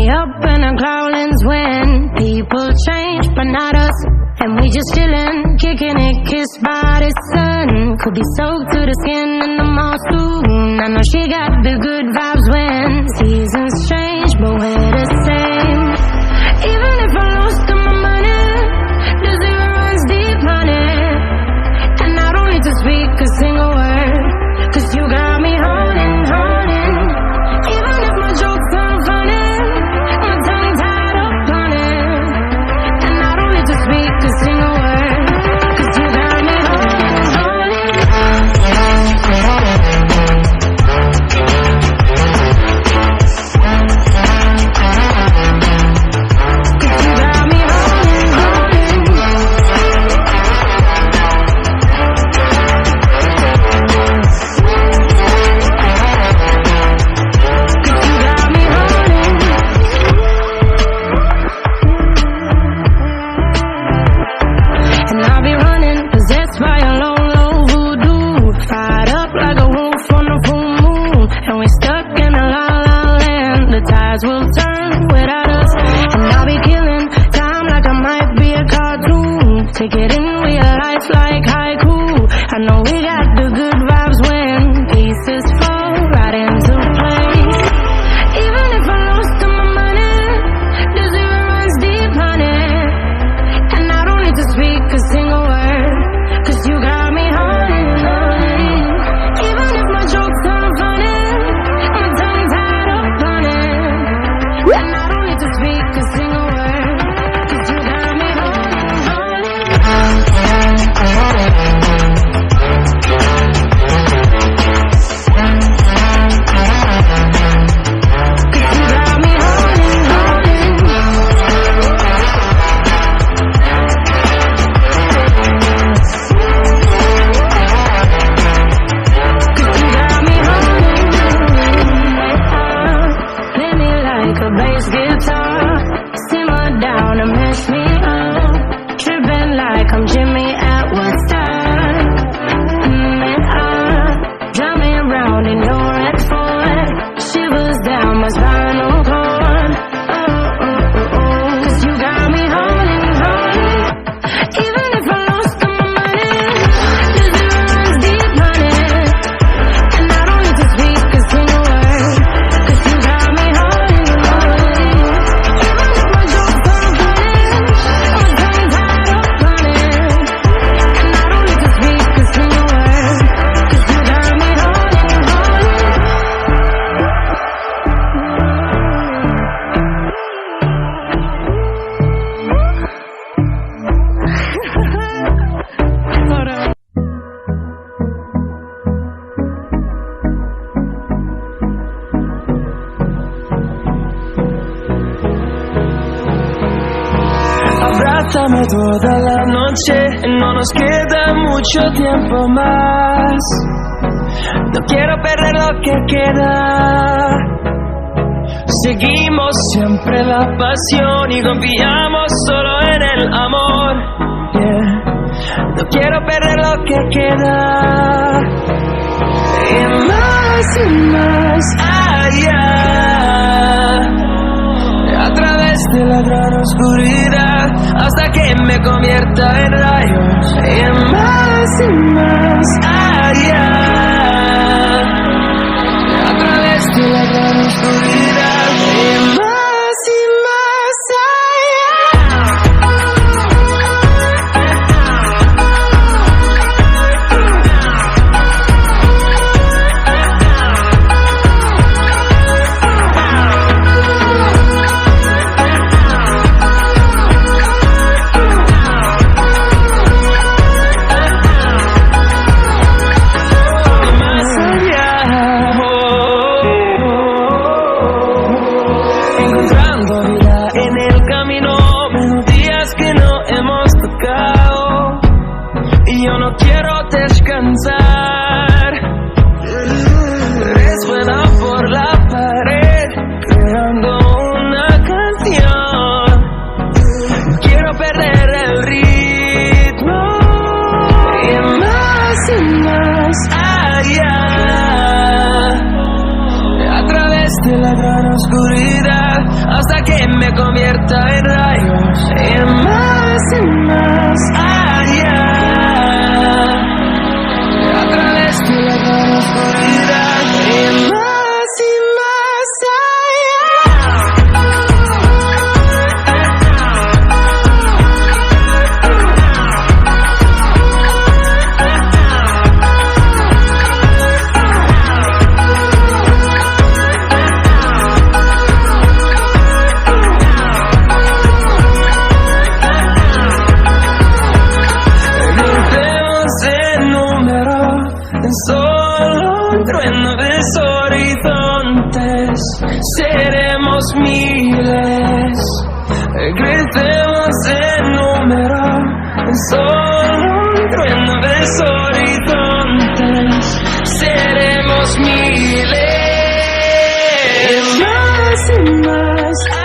me up in our clouds when people change, but not us. And we just chillin', kicking it, kissed by the sun. Could be soaked to the skin in the mall soon. I know she got the good vibes when seasons change, but we're the same. Even if I lost all my money, the zero runs deep, honey. And I don't need to speak a single word, 'cause you got me holding, holding. Even if my jokes aren't funny, my tongue tied up on it. And I don't need to speak a single word, 'cause you got me holding, holding. Will turn without us, and I'll be killing time like I might be a cartoon. Take it in real life like haiku. I know we got the good vibes when pieces fall right into place. Even if I lost all my money, the zero runs deep, honey. And I don't need to speak a single word, 'cause you got me holding, holding. Even if my jokes aren't funny, my tongue tied up on it. And I don't need to speak a single word, 'cause you got me holding, holding. Abrázame toda la noche, no nos queda mucho tiempo más. No quiero perder lo que queda. Seguimos siempre la pasión y confiamos solo en el amor. Yeah. No quiero perder lo que queda. Y más allá, a través de la gran oscuridad, hasta que me convierta en rayos. Y más allá, a través de la gran oscuridad. Y más de la gran oscuridad hasta convierta en rayos, en más allá, a través de la gran oscuridad, en más allá. Solo un trueno de horizontes, seremos miles, crecemos en número, solo un trueno de horizontes, seremos miles, más y más.